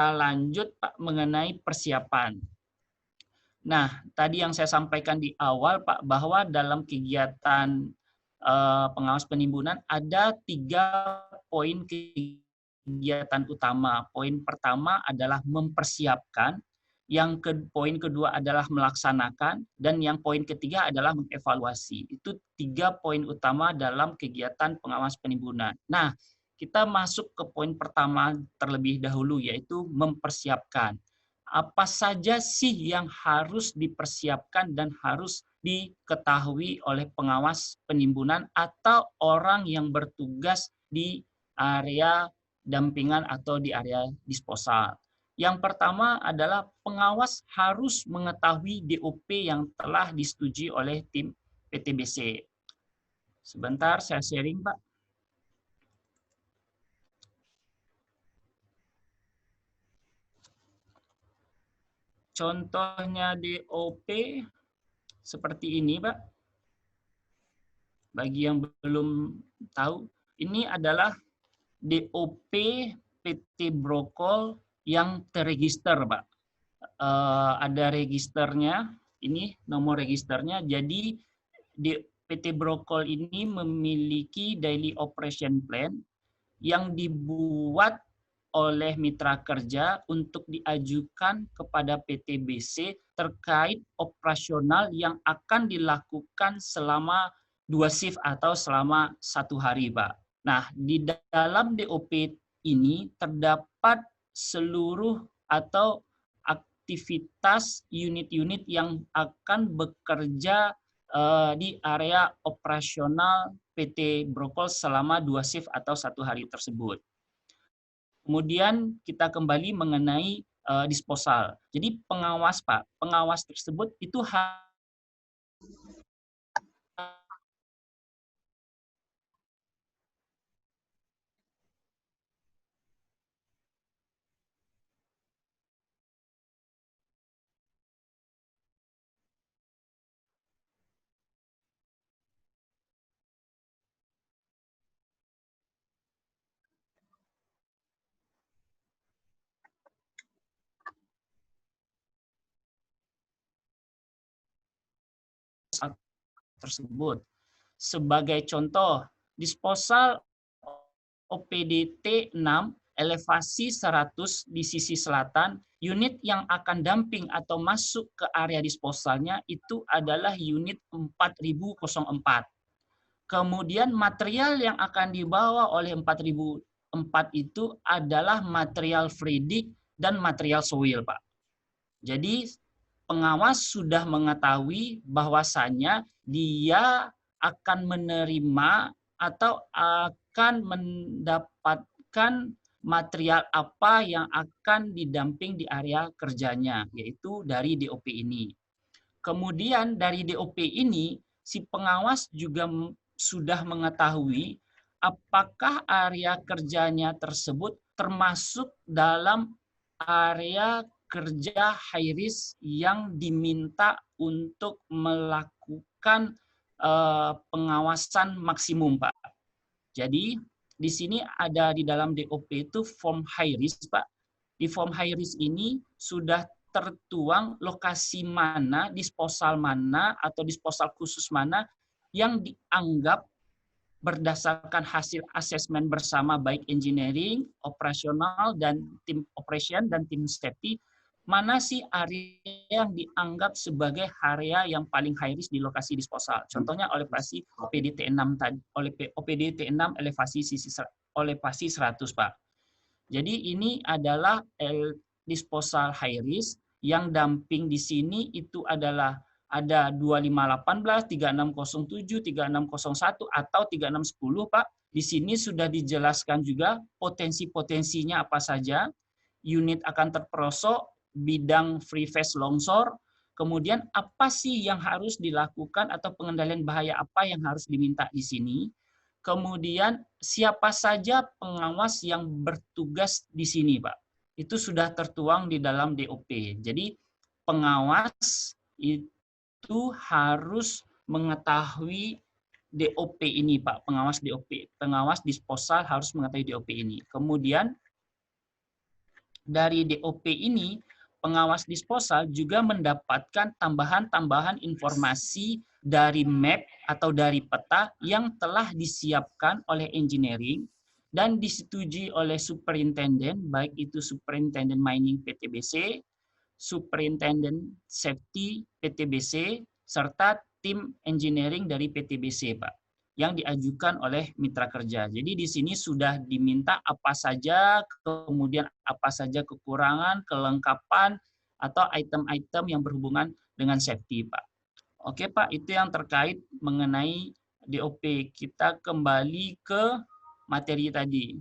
kita lanjut Pak mengenai persiapan. Nah, tadi yang saya sampaikan di awal Pak, bahwa dalam kegiatan pengawas penimbunan ada 3 poin kegiatan utama. Poin pertama adalah mempersiapkan, poin kedua adalah melaksanakan, dan yang poin ketiga adalah mengevaluasi. Itu 3 poin utama dalam kegiatan pengawas penimbunan. Nah, kita masuk ke poin pertama terlebih dahulu, yaitu mempersiapkan. Apa saja sih yang harus dipersiapkan dan harus diketahui oleh pengawas penimbunan atau orang yang bertugas di area dampingan atau di area disposal. Yang pertama adalah pengawas harus mengetahui DOP yang telah disetujui oleh tim PTBC. Sebentar, saya sharing, Pak. Contohnya DOP seperti ini, Pak. Bagi yang belum tahu, ini adalah DOP PT Brokol yang terregister, Pak. Ada registernya, ini nomor registernya. Jadi PT Brokol ini memiliki daily operation plan yang dibuat oleh mitra kerja untuk diajukan kepada PTBC terkait operasional yang akan dilakukan selama 2 shift atau selama 1 hari, Pak. Nah, di dalam DOP ini terdapat seluruh atau aktivitas unit-unit yang akan bekerja di area operasional PT Brokol selama 2 shift atau 1 hari tersebut. Kemudian kita kembali mengenai disposal. Jadi pengawas, Pak, pengawas tersebut itu tersebut. Sebagai contoh, disposal OPDT 6 elevasi 100 di sisi selatan, unit yang akan dumping atau masuk ke area disposalnya itu adalah unit 4004. Kemudian material yang akan dibawa oleh 4004 itu adalah material freedig dan material soil, Pak. Jadi pengawas sudah mengetahui bahwasannya dia akan menerima atau akan mendapatkan material apa yang akan didamping di area kerjanya, yaitu dari DOP ini. Kemudian dari DOP ini, si pengawas juga sudah mengetahui apakah area kerjanya tersebut termasuk dalam area kerja high risk yang diminta untuk melakukan pengawasan maksimum, Pak. Jadi di sini ada di dalam DOP itu form high risk, Pak. Di form high risk ini sudah tertuang lokasi mana, disposal mana, atau disposal khusus mana yang dianggap berdasarkan hasil asesmen bersama baik engineering, operasional, dan tim operation, dan tim safety, mana sih area yang dianggap sebagai area yang paling high risk di lokasi disposal. Contohnya elevasi OPDT 6 tadi, oleh OPDT 6 elevasi 100, Pak. Jadi ini adalah disposal high risk yang dumping di sini itu adalah ada 2518, 3607, 3601 atau 3610, Pak. Di sini sudah dijelaskan juga potensi-potensinya apa saja. Unit akan terperosok, bidang free phase longsor, kemudian apa sih yang harus dilakukan atau pengendalian bahaya apa yang harus diminta di sini. Kemudian siapa saja pengawas yang bertugas di sini, Pak. Itu sudah tertuang di dalam DOP. Jadi pengawas itu harus mengetahui DOP ini, Pak. Pengawas DOP, pengawas disposal harus mengetahui DOP ini. Kemudian dari DOP ini, pengawas disposal juga mendapatkan tambahan-tambahan informasi dari map atau dari peta yang telah disiapkan oleh engineering dan disetujui oleh superintendent, baik itu superintendent mining PTBC, superintendent safety PTBC, serta tim engineering dari PTBC, Pak, yang diajukan oleh mitra kerja. Jadi di sini sudah diminta apa saja, kemudian apa saja kekurangan, kelengkapan, atau item-item yang berhubungan dengan safety, Pak. Oke, Pak, itu yang terkait mengenai DOP. Kita kembali ke materi tadi.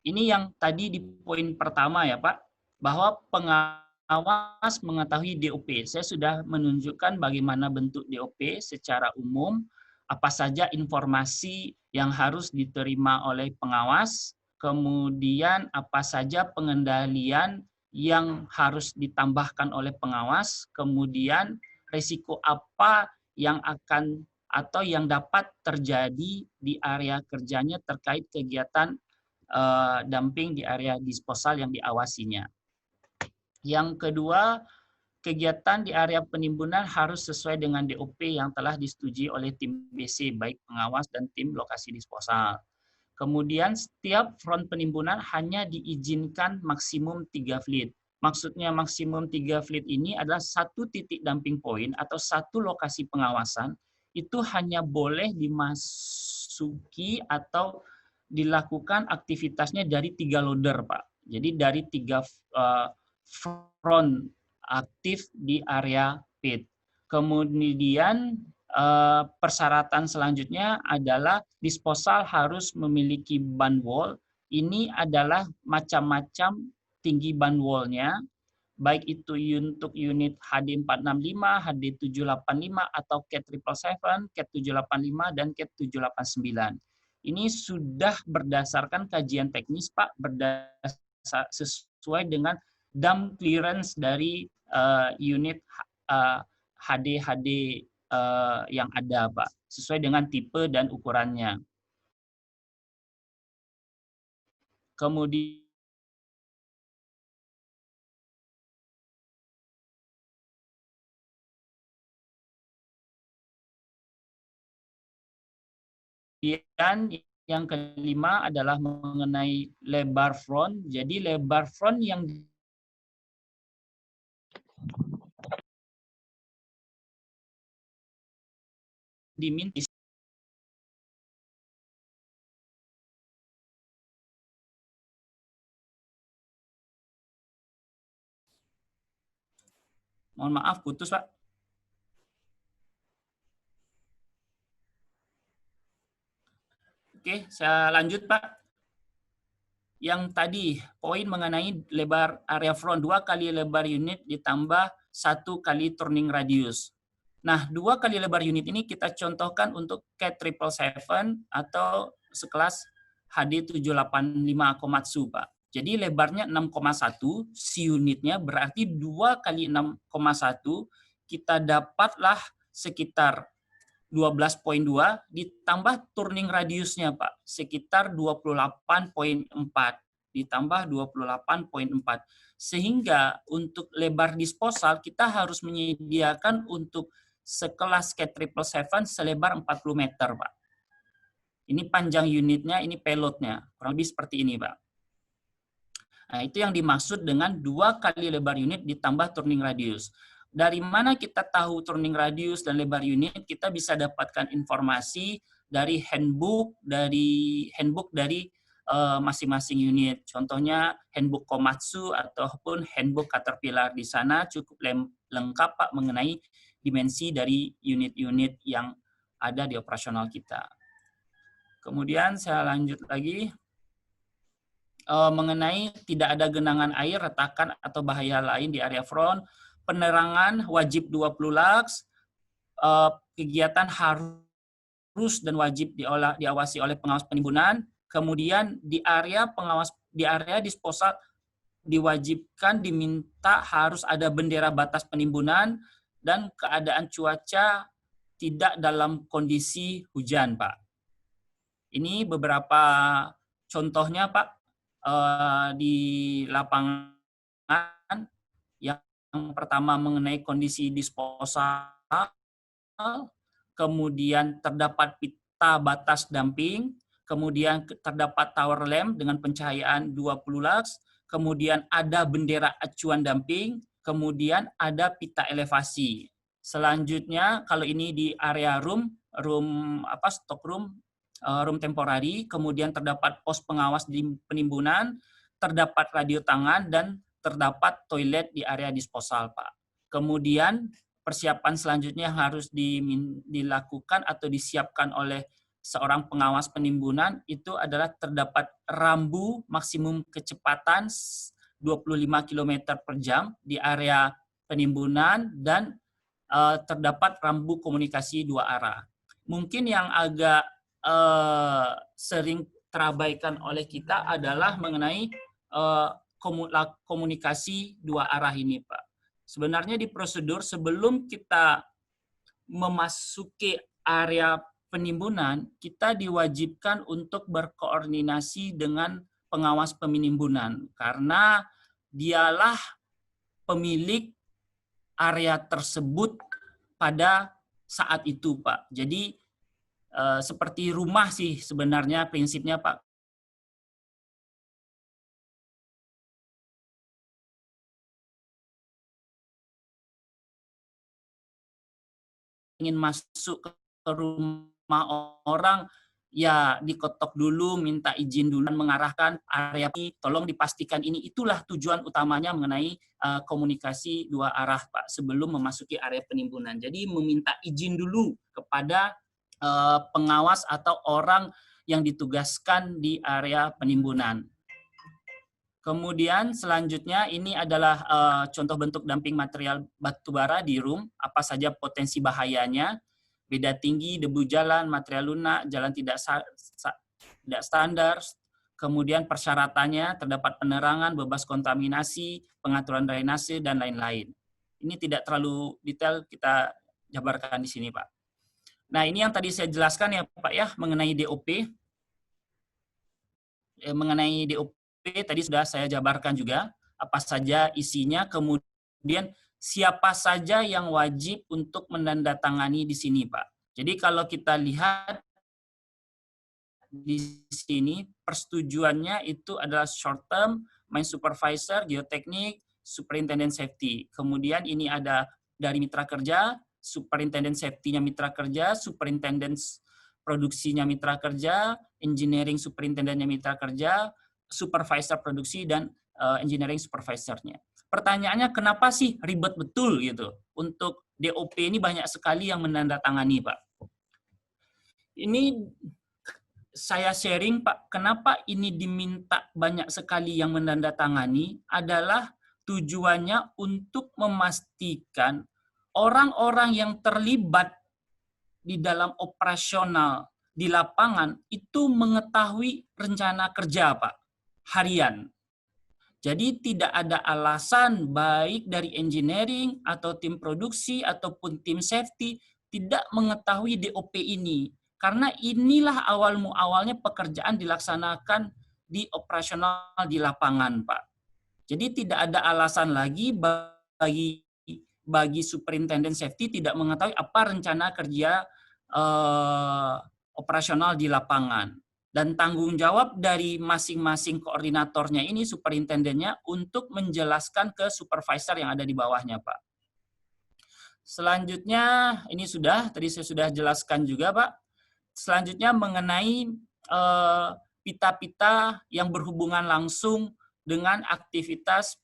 Ini yang tadi di poin pertama ya, Pak, bahwa pengawas mengetahui DOP. Saya sudah menunjukkan bagaimana bentuk DOP secara umum, apa saja informasi yang harus diterima oleh pengawas, kemudian apa saja pengendalian yang harus ditambahkan oleh pengawas, kemudian risiko apa yang akan atau yang dapat terjadi di area kerjanya terkait kegiatan dumping di area disposal yang diawasinya. Yang kedua, kegiatan di area penimbunan harus sesuai dengan DOP yang telah disetujui oleh tim BC, baik pengawas dan tim lokasi disposal. Kemudian setiap front penimbunan hanya diizinkan maksimum 3 fleet. Maksudnya maksimum 3 fleet ini adalah satu titik dumping point atau satu lokasi pengawasan itu hanya boleh dimasuki atau dilakukan aktivitasnya dari 3 loader, Pak. Jadi dari 3 front aktif di area pit. Kemudian persyaratan selanjutnya adalah disposal harus memiliki ban wall. Ini adalah macam-macam tinggi ban wall-nya, baik itu untuk unit HD465, HD785, atau CAT777, CAT785, dan CAT789. Ini sudah berdasarkan kajian teknis, Pak, sesuai dengan dump clearance dari unit HD yang ada, Pak, sesuai dengan tipe dan ukurannya. Kemudian yang kelima adalah mengenai lebar front. Jadi lebar front yang diminta mohon maaf putus, Pak. Oke, saya lanjut, Pak. Yang tadi poin mengenai lebar area front 2 kali lebar unit ditambah 1 kali turning radius. Nah, 2 kali lebar unit ini kita contohkan untuk CAT777 atau sekelas HD785 Komatsu, Pak. Jadi lebarnya 6,1, si unitnya berarti 2 kali 6,1, kita dapatlah sekitar 12,2 ditambah turning radiusnya, Pak, sekitar 28,4 ditambah 28,4. Sehingga untuk lebar disposal kita harus menyediakan untuk sekelas CAT777 selebar 40 meter, Pak. Ini panjang unitnya, ini payloadnya. Kurang lebih seperti ini, Pak. Nah, itu yang dimaksud dengan 2 kali lebar unit ditambah turning radius. Dari mana kita tahu turning radius dan lebar unit? Kita bisa dapatkan informasi dari handbook dari masing-masing unit. Contohnya handbook Komatsu ataupun handbook Caterpillar. Di sana cukup lengkap, Pak, mengenai dimensi dari unit-unit yang ada di operasional kita. Kemudian saya lanjut lagi mengenai tidak ada genangan air, retakan, atau bahaya lain di area front. Penerangan wajib 20 lux, kegiatan harus dan wajib diawasi oleh pengawas penimbunan. Kemudian di area disposal diwajibkan diminta harus ada bendera batas penimbunan dan keadaan cuaca tidak dalam kondisi hujan, Pak. Ini beberapa contohnya Pak, di lapangan yang pertama mengenai kondisi disposal, kemudian terdapat pita batas damping, kemudian terdapat tower lamp dengan pencahayaan 20 lux, kemudian ada bendera acuan damping, kemudian ada pita elevasi. Selanjutnya kalau ini di area stock room temporary, kemudian terdapat pos pengawas di penimbunan, terdapat radio tangan dan terdapat toilet di area disposal, Pak. Kemudian persiapan selanjutnya harus dilakukan atau disiapkan oleh seorang pengawas penimbunan itu adalah terdapat rambu maksimum kecepatan 25 km per jam di area penimbunan dan terdapat rambu komunikasi dua arah. Mungkin yang agak sering terabaikan oleh kita adalah mengenai komunikasi dua arah ini, Pak. Sebenarnya di prosedur sebelum kita memasuki area penimbunan, kita diwajibkan untuk berkoordinasi dengan pengawas penimbunan karena dialah pemilik area tersebut pada saat itu, Pak. Jadi seperti rumah sih sebenarnya prinsipnya, Pak. Ingin masuk ke rumah orang, ya diketok dulu, minta izin dulu, mengarahkan area ini, tolong dipastikan ini. Itulah tujuan utamanya mengenai komunikasi dua arah, Pak, sebelum memasuki area penimbunan. Jadi meminta izin dulu kepada pengawas atau orang yang ditugaskan di area penimbunan. Kemudian selanjutnya ini adalah contoh bentuk damping material batubara di room, apa saja potensi bahayanya, beda tinggi, debu jalan, material lunak, jalan tidak standar, kemudian persyaratannya, terdapat penerangan, bebas kontaminasi, pengaturan drainase, dan lain-lain. Ini tidak terlalu detail, kita jabarkan di sini, Pak. Nah, ini yang tadi saya jelaskan ya, Pak ya, mengenai DOP. Mengenai DOP tadi sudah saya jabarkan juga apa saja isinya, kemudian siapa saja yang wajib untuk menandatangani di sini, Pak. Jadi kalau kita lihat di sini persetujuannya itu adalah short term, main supervisor, geoteknik, superintendent safety. Kemudian ini ada dari mitra kerja, superintendent safety-nya mitra kerja, superintendent produksinya mitra kerja, engineering superintendentnya mitra kerja, supervisor produksi, dan engineering supervisornya. Pertanyaannya kenapa sih ribet betul gitu? Untuk DOP ini banyak sekali yang menandatangani, Pak. Ini saya sharing, Pak, kenapa ini diminta banyak sekali yang menandatangani adalah tujuannya untuk memastikan orang-orang yang terlibat di dalam operasional di lapangan itu mengetahui rencana kerja, Pak, harian. Jadi tidak ada alasan baik dari engineering atau tim produksi ataupun tim safety tidak mengetahui DOP ini. Karena inilah awalnya pekerjaan dilaksanakan di operasional di lapangan, Pak. Jadi tidak ada alasan lagi bagi superintendent safety tidak mengetahui apa rencana kerja operasional di lapangan. Dan tanggung jawab dari masing-masing koordinatornya ini, superintendennya, untuk menjelaskan ke supervisor yang ada di bawahnya, Pak. Selanjutnya, ini tadi saya sudah jelaskan juga, Pak. Selanjutnya mengenai pita-pita yang berhubungan langsung dengan aktivitas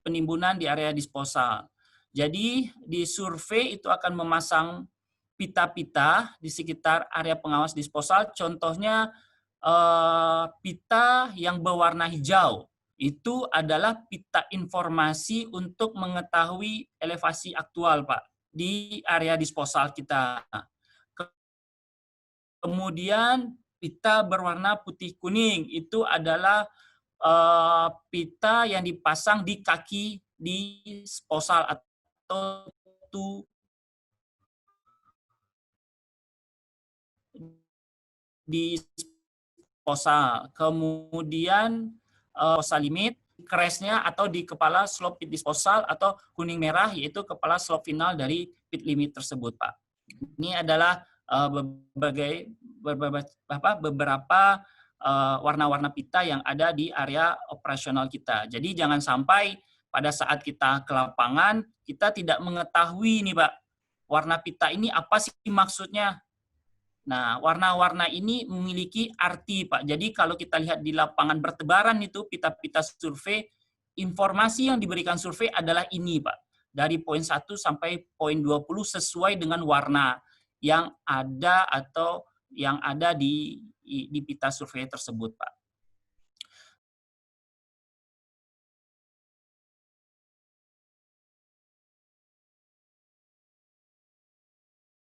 penimbunan di area disposal. Jadi di survei itu akan memasang pita-pita di sekitar area pengawas disposal. Contohnya pita yang berwarna hijau. Itu adalah pita informasi untuk mengetahui elevasi aktual, Pak, di area disposal kita. Kemudian pita berwarna putih kuning itu adalah pita yang dipasang di kaki disposal atau di disposal. Kemudian disposal limit, crash-nya atau di kepala slope pit disposal atau kuning merah yaitu kepala slope final dari pit limit tersebut, Pak. Ini adalah beberapa warna-warna pita yang ada di area operasional kita. Jadi jangan sampai pada saat kita ke lapangan kita tidak mengetahui nih, Pak, warna pita ini apa sih maksudnya. Nah, warna-warna ini memiliki arti, Pak. Jadi kalau kita lihat di lapangan bertebaran itu pita-pita survei, informasi yang diberikan survei adalah ini, Pak. Dari poin 1 sampai poin 20 sesuai dengan warna yang ada atau yang ada di pita survei tersebut, Pak.